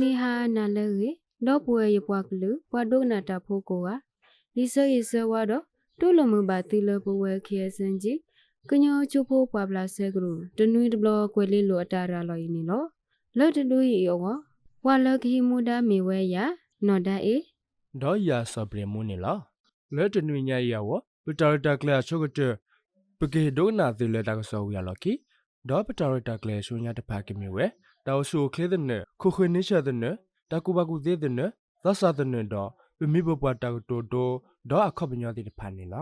ni ha na le ge do pwe ye pwa klu pwa do na ta pho ko ga yi se wa do tu lo mu ba ti lo pwe khie san ji kanyo chu pho pwa bla se gru de nui de blo kwe le lo ta ra lo yi ni lo lo de lu yi yo wa lo ki mu da me we ya no da e ဒေါ်ရဆပရမူနီလာလဲတနွေညရဝပတာရတာကလချုကတဲ့ပကေဒိုနာသီလဲတာကဆောရလကီဒေါ်ပတာရတာကလရှုညာတဖာကမီဝဲတောက်ဆူခလေတဲ့နခုခွနေချတဲ့နတကူဘကူသေးတဲ့နသဆာတဲ့နတော့ပမိဘပွားတာတိုတိုဒေါ်အခပညောတိတဖာနီလာ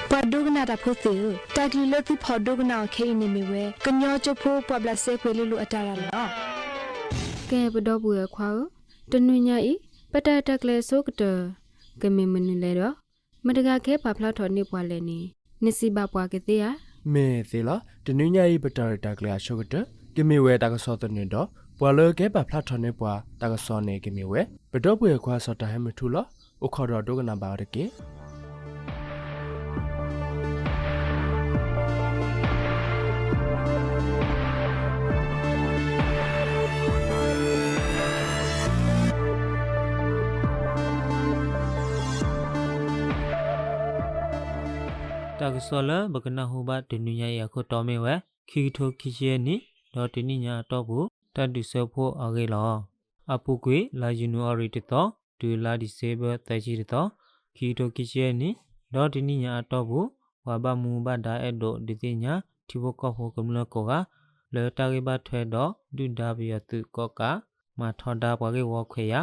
ปอดูกนาตาพูสิตาดีเลิศที่พอดูกนาเคอินิมิเวกันยอจพูปอบลาเซเควลิลุอัตาราลอ ke ba do bu ya khwa de nui nya i pata ta kle so ka de ke me mun le do ma da ga ke pa phla tho ni pwa le ni si ba pwa ke te ya မေသေးလားတနင်္ညာရီပတာရတာကလရှုကတဲ့ကမီဝဲတာကဆောတဲ့နေတော့ပွာလကဲပါဖလာထနေပွာတာကဆောနေကမီဝဲဘတော့ပွေခွာဆောတာဟမထူလားအခါတော့ဒုကနာပါရကေ တာကဆောလဘကနာဟူဘဒနုညရခုတော်မေဝဲခီထိုခီချေနီဒေါ်တနိညာတော့ဘူးတတ်တူဆောဖို့အကေလောအပုကွေလာယူနိုအရီတတော်ဒူလာဒီဆေဘတိုင်ချီတတော်ခီထိုခီချေနီဒေါ်တနိညာတော့ဘူးဝါဘမူဘဒါအဲ့ဒိုဒီတိညာတီဘကောဖို့ကမလကောကလေတာကေဘထွဲတော့ဒူဒါဘီယတုကောကမထောဒါဘွားကေဝခွေယ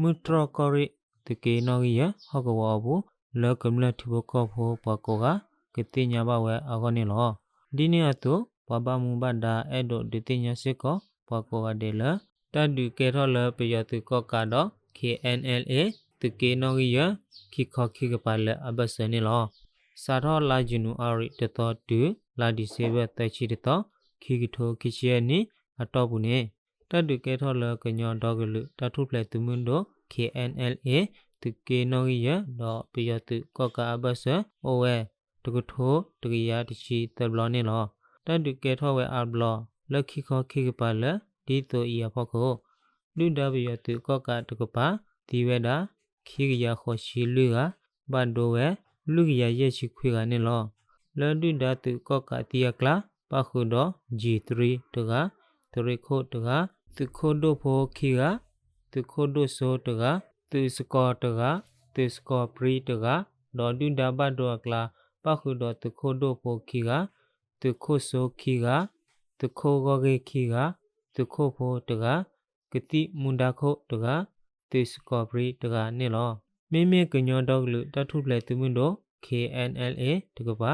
မူထရကောရီတကေနောကြီးယဟောကဝဘူးလေကမလတီဘကောဖို့ဘွားကောကကတိညာဘဝဲအခေါနေလောဒီနေ့အတူဘဘမူဘဒါအဲ့ဒိုဒီတိညာစစ်ကောဘကောကဒေလတတ်ဒူကေထောလပယတုကောကတော့ KNLA တကေနောကြီးယခိခခိကပါလအဘစနေလောစာထောလာဂျီနူအရိတတော်တူလာဒီဆေဘတိုက်ချီတတော်ခိကထိုခိချေနီအတော့ဘူးနေတတ်ဒူကေထောလကညောဒေါကလူတထုပလက်သူမွန်းတို့ KNLA တကေနောကြီးယတော့ပယတုကောကအဘစအိုဝဲတကထိုးတကရတချီတဘလနေလောတတ်တူကဲထောဝဲအဘလလက်ခိခောခိကပါလဒီတိုဤအဖို့ကိုလူဒဘယတုကောကတကပါဒီဝဲတာခိကရခောရှိလူကဘတ်ဒိုဝဲလူကရရဲ့ရှိခွေကနေလောလဒုဒတုကောကတိယကလာပခုတော့ G3 တကတရိခိုတကသူခိုဒိုဖိုခိကသူခိုဒိုဆိုတကသူစကောတကသူစကောပရီတကဒေါ်ဒုဒဘတ်ဒိုကလာပခုတော့တခိုဒိုဖိုခိကတခိုဆိုခိကတခိုဂောဂေခိကတခိုဖိုတကကတိမွန်ဒါခိုတကတေစကောပရီတကနေလောမိမိကညောတော့လူတထုပလက်သူမွန်းတို့ KNLA တကပါ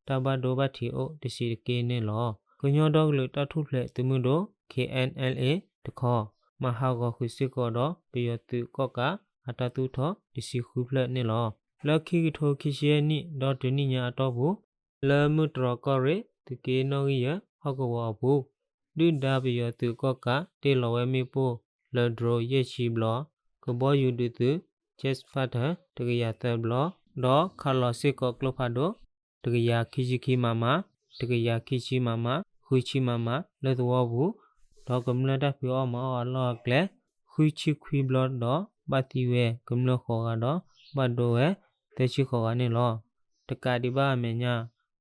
တဘဒိုဘတီအိုတစီကေနေလောကညောတော့လူတထုပလက်သူမွန်းတို့ KNLA တခောမဟာဂောခုစစ်ကောတော့ပယတုကောကအတတုထောတစီခုပလက်နေလောလက်ခိထိုခိရှေနိဒေါ်တနိညာတော့ဘူးလမုတရကောရေတကေနောကြီးယဟောကဝဘူးဒုဒါဘယတုကောကတေလဝဲမေပိုလဒရိုယေချီဘလကဘောယူဒတုချက်ဖတ်တကရတဘလဒေါ်ခါလစစ်ကောကလဖာဒိုတကရခိရှိခိမမတကရခိရှိမမခွချီမမလဒဝဘူးဒေါ်ကမလဒပြောမအလောကလေခွချီခွီဘလဒေါ်ဘတိဝဲကမလခောကတော့ဘတ်ဒိုဝဲတေချီခောကနေလောတကတိဘာမညာ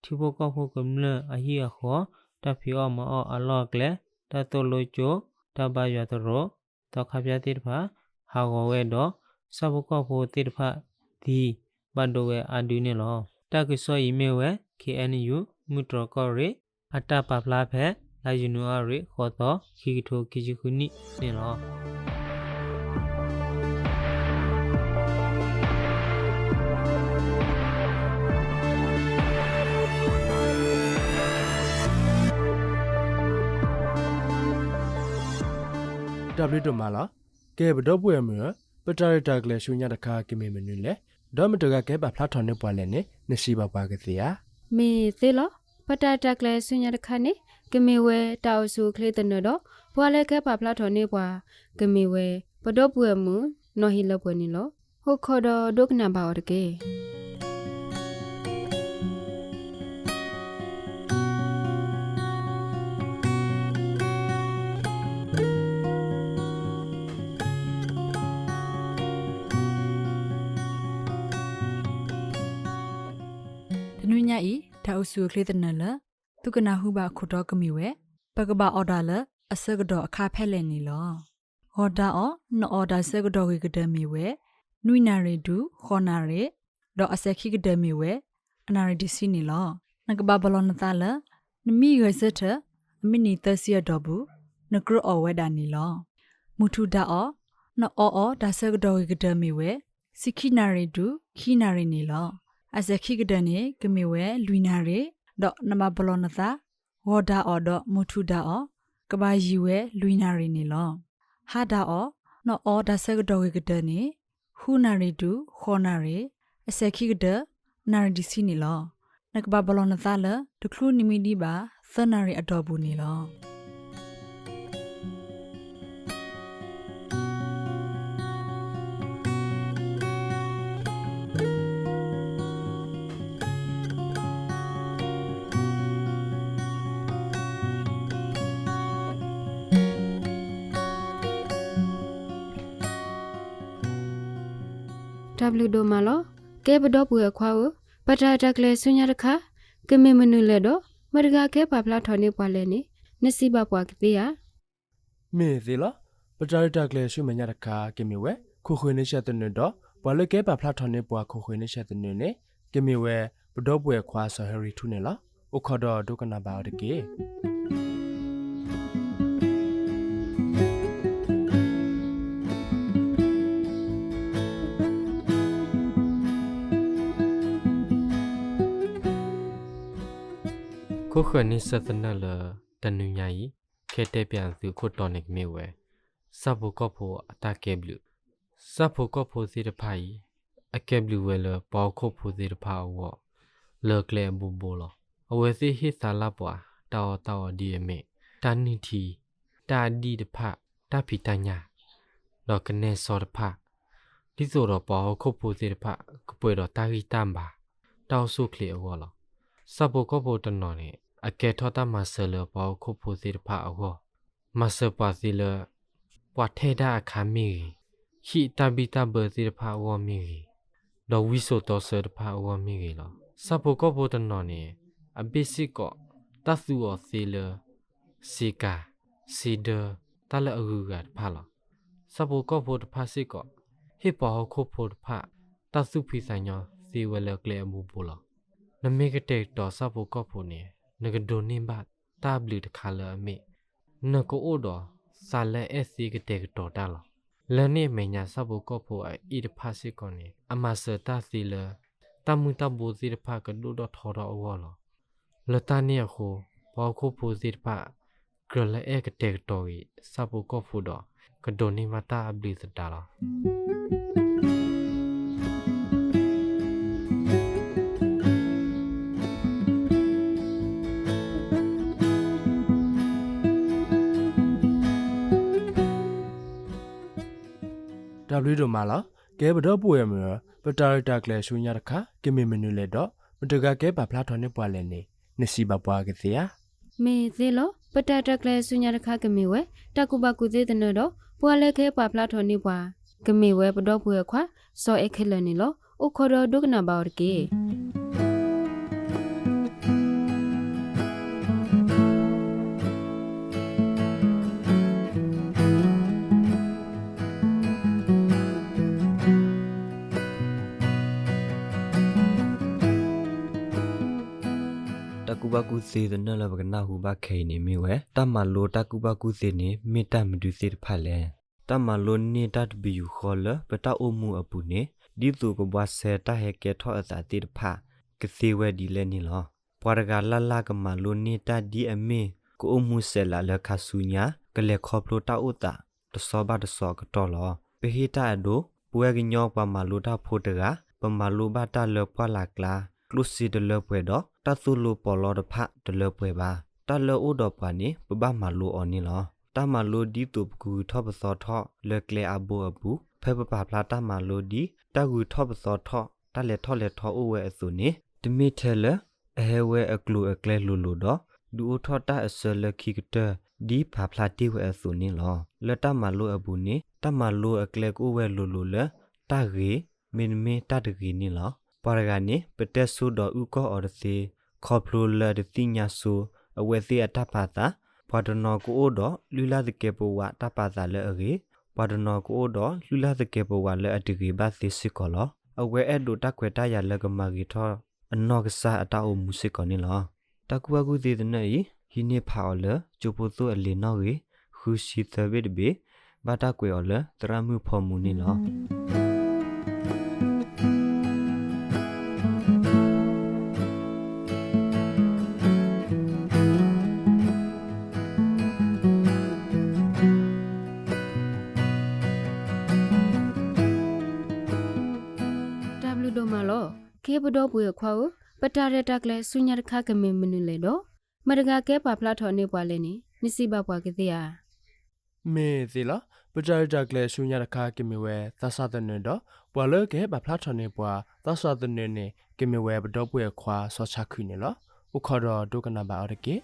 ထီဘကောဖို့ကမလအဟိအခောတဖီအမအလောကလေတတလိုချိုတဘယတရောတခပြတိတဖာဟာဂောဝဲတော့စဘကောဖို့တိတဖာဒီဘတ်ဒိုဝဲအဒူနေလောတကဆောအီမေဝဲ KNU မူတရကောရေအတပပလာဖဲလာယူနူအရေခောတော့ခိထိုခိချီခုနိနေလော W တို့မလားကဲဘတော့ပွဲမရပတာရတာကလေးရှုညာတခါကမေမနူလေဒေါ်မတကကဲပါဖလာထော်နေပွားလဲနေနရှိပါပါကတိယာ me te lo pata ta kle sunya da kha ni ke me we ta su kle de no do bwa le ke pa phla tho ni bwa ke me we pa do pwe mu no hi lo pwe ni lo ho kho do dok na ba o de ke ဆူကလေးတနလသူကနာဟုဘာခုတော့ကမီဝဲပကဘာအော်ဒါလအစကတော့အခါဖက်လဲနေလောအော်ဒါအော်နော်အော်ဒါစကတော့ကဒမီဝဲနွိနာရီဒူခေါနာရီတော့အစခိကဒမီဝဲအနာရီဒီစီနေလောနကဘာဘလောနသလနမီရစထအမီနီတစီရတော့ဘူးနကရအော်ဝဲဒါနီလောမူထူဒါအော်နော်အော်ဒါစကတော့ကဒမီဝဲစိခိနာရီဒူခိနာရီနေလောအစခိကဒနေကမီဝဲလူနာရီတော့နမဘလောနသဝေါ်ဒါအော်တော့မူထူဒါအော်ကဘာယီဝဲလူနာရီနေလောဟာဒါအော်နော်အော်ဒါစကတော့ကဒနေဟူနာရီဒူခေါနာရီအစခိကဒနာရီဒီစီနီလောနကဘဘလောနသလဒခလူနီမီဒီဘာသနာရီအတော်ဘူးနီလောW ဒိုမာလောကဲဘတော့ပွေခွာဝပတာတကလေဆွညာတခါကမေမနုလေတော့မရကကဲပါဖလာထော်နေပွာလဲနေနစီဘပွားကတိယ မေသေးလားပတာရတာကလေးရှုမညာတခါကင်မီဝဲခုခွေနေချက်တဲ့တော့ဘွာလကဲပါဖလာထော်နေပွားခုခွေနေချက်တဲ့နေကင်မီဝဲဘတော့ပွေခွာဆဟရီထုနေလားအခါတော့ဒုကနာပါတကေ ခုခနိစသနလတနုညာဤခဲတဲ့ပြန်သူခုတော်နေမြေဝဲစပ်ဖို့ကော့ဖို့အတကဲဘလူစပ်ဖို့ကော့ဖို့စီတဖိုင်အကဲဘလူဝဲလပေါခုတ်ဖို့စီတဖာဝလောကလေဘူဘူလောအဝဲစီဟိသလာပွားတောဒီအမေတန်နီတီတာဒီတဖတာဖီတညာလောကနေစောတဖဒီဆိုတော့ပေါခုတ်ဖို့စီတဖကပွေတော့တာဟီတမ်ဘာတောက်ဆုခလေဝလောစပ်ဖို့ကော့ဖို့တနော်နေအကဲထောတာမဆလပေါခုဖို့စီတဖအဝမဆပါစီလပွားထေတာအခါမီဟိတဘီတဘစီတဖအဝမီဒေါ်ဝီဆိုတော်ဆတဖအဝမီလောစဖို့ကောဖို့တနော်နေအဘိစိကောတသုောစီလစီကာစီဒတလအဟုကဖလာစဖို့ကောဖို့တဖစိကောဟိပေါခုဖို့တဖတသုဖိဆိုင်ညောစီဝဲလကလေအမှုပူလောနမေကတဲ့တော်စဖို့ကောဖို့နေနဂဒိုနိဘတ်တာဘလူတခါလအမေနကိုအိုတော်စာလဲအစီကတဲ့တော်တာလောလနေမညာစဖို့ကောဖို့အိတဖာစစ်ကောနေအမဆတာစီလတမှုတဘူစီတဖာကဒုတော်ထော်တော်အောလောလတနီယခိုဘောခုပူစီတဖာဂရလဲအကတဲ့တော်ဤစဖို့ကောဖို့တော်ကဒိုနိမတာအဘလီစတာလော W တို့မှာလားကဲဘတော့ပွေရမလို့ပတာရတာကလေးရှုညာတခါကင်မီမနူလေတော့မတကကဲပါဖလာထော်နေပွာလဲနေနစီဘပွားကစီယာ မေသေးလောပတာတကလေဆွညာတခါကမေဝဲတကုဘကုသေးတဲ့တော့ပွာလဲခဲပါဖလာထော်နေပွာကမေဝဲဘတော့ပွေခွာစောအခက်လနေလောအခါတော့ဒုကနာဘော်ကေ တကူဘကူစေတဲ့နလဘကနာဟုဘခဲနေမီဝဲတမလိုတကူဘကူစေနေမေတ္တမဒုစေဖတ်လဲတမလိုနေတတ်ဘီယူခေါ်လပတအုံမှုအပူနေဒီသူကဘဆဲတဟဲကဲထောအစာတိဖာကစေဝဲဒီလဲနေလောပွာရကလာလာကမလိုနေတဒီအမေကိုအုံမှုဆဲလာလခဆူညာကလေခေါပလိုတဥတာတစောဘတစောကတော်လောပဟိတအဒိုပွဲကညောပမလိုတာဖို့တကပမလိုဘတာလပွာလာကလာကလုစီတလပွဲတော့တသုလူပေါ်လောတဖတလပွဲပါတလောဥတော်ပါနေပပမလိုအော်နေလောတမလိုဒီတုပကူထောပစောထောလကလေအဘူအဘူဖဲပပဖလာတမလိုဒီတကူထောပစောထောတလေထောလေထောဥဝဲအစုနေတမိထဲလအဟဲဝဲအကလူအကလဲလူလူတော့ဒူထောတာအစလခိကတဒီဖာဖလာတိဝဲအစုနေလောလတမလိုအဘူနေတမလိုအကလဲကိုဝဲလူလူလတရေမင်းမေတတကြီးနေလောပါရဂနိပတက်ဆုတော်ဥကောအော်စီ ခေါပလိုလာဒတိညာဆူအဝဲစီအတပါတာပွာဒနော်ကိုအိုတော့လူလာတကေပဝတပါတာလဲအေပွာဒနော်ကိုအိုတော့လူလာတကေပဝလဲအတကေဘာစီစစ်ကောလောအဝဲအဲ့ဒိုတက်ခွေတရလကမဂီထောအနော့ကစားအတအုံမူစစ်ကောနေလောတကူဝကူသေးတဲ့နေဟိနေဖာော်လကျိုပိုတိုအလီနော်ရီခူရှိသဘစ်ဘေဘာတာကွေော်လတရမှုဖော်မှုနေလောကေဘတော့ပွေခွာပတာရတက်လဲဆုညာတခါကမေမနူလေတော့မတကကဲပါဖလာထော်နေပွာလဲနေနစီဘပွားကတဲ့ရ မေသီလာပကြရတကလေရှုညာတခါကိမဝဲသသတဲ့နေတော့ပွာလကဲဗဖလာထနေပွာသသတဲ့နေနေကိမဝဲဘတော့ပွေခွာဆောချခွနေလောဥခေါ်တော့ဒုကနာပါအော်တကေ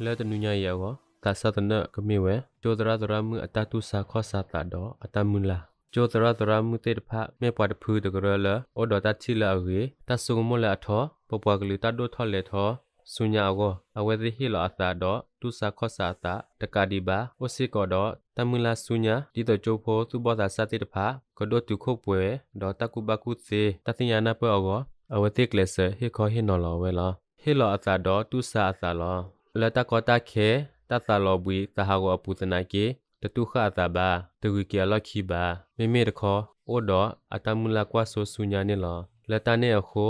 လဲတနူညာရောတာသတနကမေဝဲကျိုဒရာဒရာမှုအတတုစာခောစာတာတော့အတမူလာကျိုဒရာဒရာမှုတေတဖမေပွားတဖူးတကရလအော်ဒတာချီလာဝေတဆုမလအထောပပွားကလူတဒိုထော်လေထောဆုညာအောအဝဲသိဟီလာအတာတော့တုစာခောစာတာတကဒီဘာအိုစီကောတော့တမူလာဆုညာဒီတော့ကျိုဖို့သူဘောတာစတေတဖကဒိုတုခုတ်ပွဲတော့တကုဘကုစေတသိညာနာပွဲအောအဝဲသိကလဆဟေခောဟေနော်လောဝဲလားဟေလောအတာတော့တုစာအတာလောလတကောတာခေတသလောဘွေတဟာကောပုတနာကေတတုခအတာဘာတဝီကေလခိဘာမေမေတခောအိုဒောအတမူလာကွာဆိုဆုညာနေလောလတနေအခု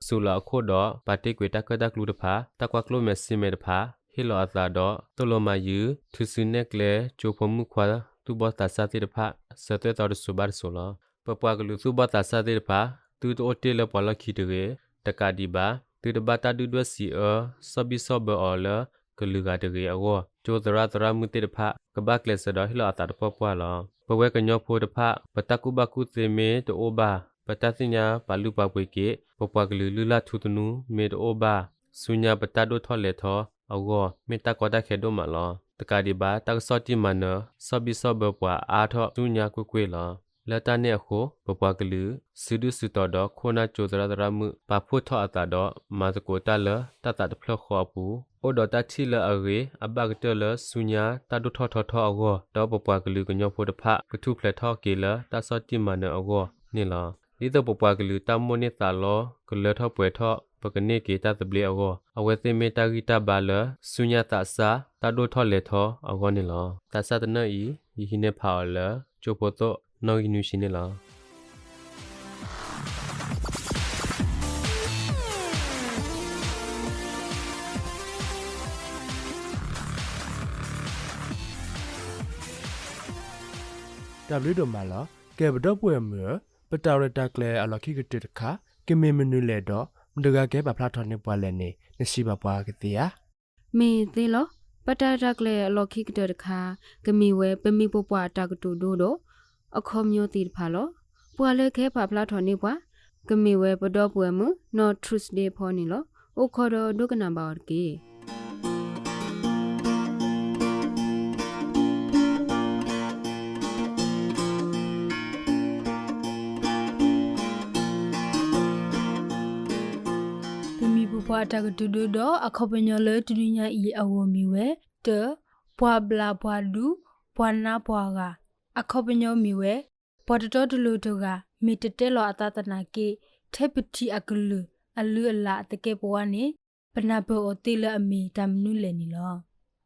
ဆူလာခိုဒောပါတိကွေတကဒကလူတဖာတကွာကလိုမက်စီမေတဖာဟီလောအတာဒောတလိုမာယူသူဆုနေကလေချိုဖမှုခွာသူဘောတာစာတိတဖာစတဲ့တော်ဆူဘာဆိုလောပပွားကလူသူဘောတာစာတိတဖာသူတိုတေလပေါ်လခိတရေတကဒီဘာသူတဘတာဒူဒဝစီအစဘီဆောဘအော်လကလူကတရေအောကျိုဒရာဒရာမူတေတဖကဘကလက်စဒဟီလာတာတပပွားလောပဝဲကညောဖိုတဖပတကုဘကုသေမေတိုဘာပတသိညာပါလူပပွေကေပပွားကလူလူလာထုတနူမေတိုဘာဆုညာပတဒိုထော်လေထောအောမေတကောတခေဒိုမလောတကဒီဘာတက်စောတိမနစဘီဆောဘပွားအာထောဆုညာကွကွေလောလတနေအခုပပွားကလူစုဒုစုတော်တော့ခိုနာကျိုဒရာဒရာမှုပဖို့ထောအတာတော့မာစကိုတလတတတဖလခောပူအိုဒတာချီလအရေအဘဂတလဆုညာတဒုထောထောထောအောတော့ပပွားကလူကညောဖို့တဖပထုဖလက်ထောကေလတဆောတိမနအောနေလောဒီတော့ပပွားကလူတမနေတာလောကလထောပွဲထောပကနေကေတတပလေအောအဝဲသိမေတာဂီတာဘာလဆုညာတဆာတဒုထောလေထောအောနေလောတဆတနေဤဟိနေဖာလချိုပိုတော့နော်ယူရှင်နေလား W တို့မှာလာကဲဘတော့ပွဲမြပတာရတာကလေအလခိကတတခါကမေမနူလေတော့မတကကဲပါဖလာထော်နေပွားလဲနေနရှိပါပွားကတိယ မေသေးလောပတာရကလေလော်ခိကတခါကမီဝဲပမီပပွားတာကတူဒိုတော့အခေါ်မျိုးတီဖာလောပွာလဲခဲပါဖလာထော်နေပွားကမီဝဲပတော့ပွဲမနော်ထရစ်ဒေးဖော်နေလောအိုခေါ်တော့ဒုကနာပါကေပွားတကတူဒိုတော့အခေါ်ပညောလေတူညာဤအဝမီဝဲတပွာဘလာပွာလူပွာနာပွာကအခုပညောမီဝဲပေါ်တော်တလူတို့ကမီတတဲလောအတတနာကေထေပတိအကလူအလူအလာတကေပွားနေပနာဘောတေလအမီတမ်နုလေနီလော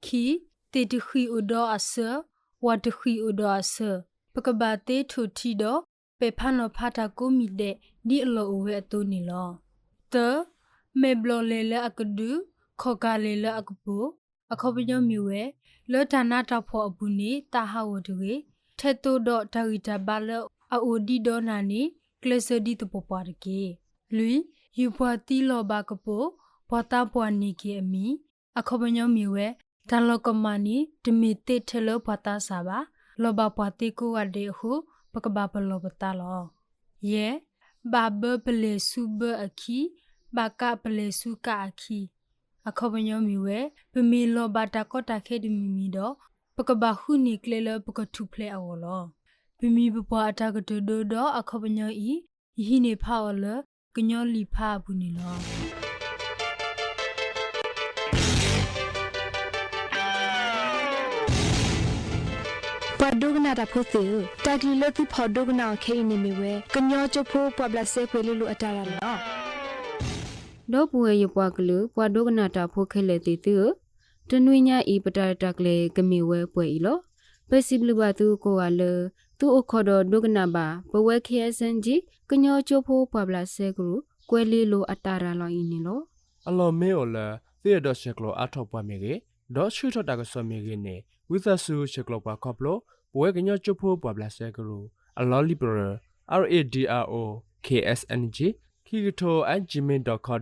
ခီတေတခီဥဒောအဆဝတ်ခီဥဒောအဆပကဘာတေထူတီတော့ပေဖာနောဖာတာကိုမီတဲ့ဒီအလောဝဲအတူနီလောတမေဘလလေလအကဒူခောကလေလအကပူအခုပညောမီဝဲလောဌာနတောက်ဖို့အပူနေတာဟာဝတူကေထဲတိုတော့ဒါဂီတာဘာလအိုဒီဒေါနာနီကလစဒီတပပွားကေလူယူပွားတီလောဘကပိုပွာတာပွားနီကေအမီအခုပညောမီဝဲဒါလောကမနီတမီတေထလောပွာတာစာပါလောဘပွာတေကိုဝဒေဟုပကဘာပလောပတာလောယေဘာဘပလေစုဘအခီဘာကပလေစုကအခီ အခပညောမီဝဲပမီလောဘာတာကောတာခဲဒီမီမီတော့ပကဘာခုနီကလေလပကထုဖလေအော်လောပမီဘပွားအတာကတိုဒိုတော့အခပညောဤယိနေဖာဝလကညောလီဖာဘူးနီလော ပဒုကနာတာဖို့စီတက်လီလို့သူဖော်ဒုကနာခဲနေမီဝဲကညောချဖို့ပွားပလဆေခွေလူအတာရလော တော့ပွေရပွားကလူပွားဒုကနာတာဖိုခဲလေတီတူတနွေညာဤပတာတက်လေကမီဝဲပွဲဤလောပစီဘလူဘာသူကိုကလေသူအခဒဒုကနာဘာပဝဲခဲစန်ကြီးကညောချိုဖိုပွားပလာဆေကလူကွဲလီလိုအတာရလောဤနီလော အလော်မေော်လာသေရဒရှက်ကလောအထောက်ပွားမြေကေဒေါ်ရှုထတာကစောမြေကေနေဝိသဆူရှက်ကလောပါခေါပလောဘဝဲကညချဖို့ပွားပလာဆေကလူအလော်လီဘရ RADRO KSNG ခိကတို @gmail.com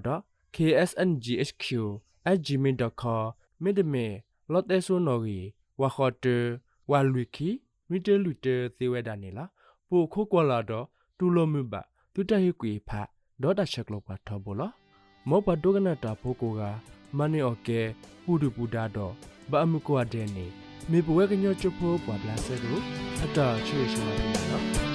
ksnghq@gmail.com မိဒမေလော်တဲဆိုနော်ဂီဝါခေါ်တဝါလူခီမီတလူတဲသေဝဲတာနေလားပိုခိုးကွာလာတော့တူလိုမြဘတူတဟိကွေဖာဒေါ်တာချက်လောပါထောဘောလားမောပဒုကနာတာဖိုကိုကမနီအိုကေပူဒူပူဒါတော့ဘာအမှုကွာတဲ့နေမေဘဝဲကညချဖို့ပွားပလာဆေကလူအတာချွေရှိမှာနော်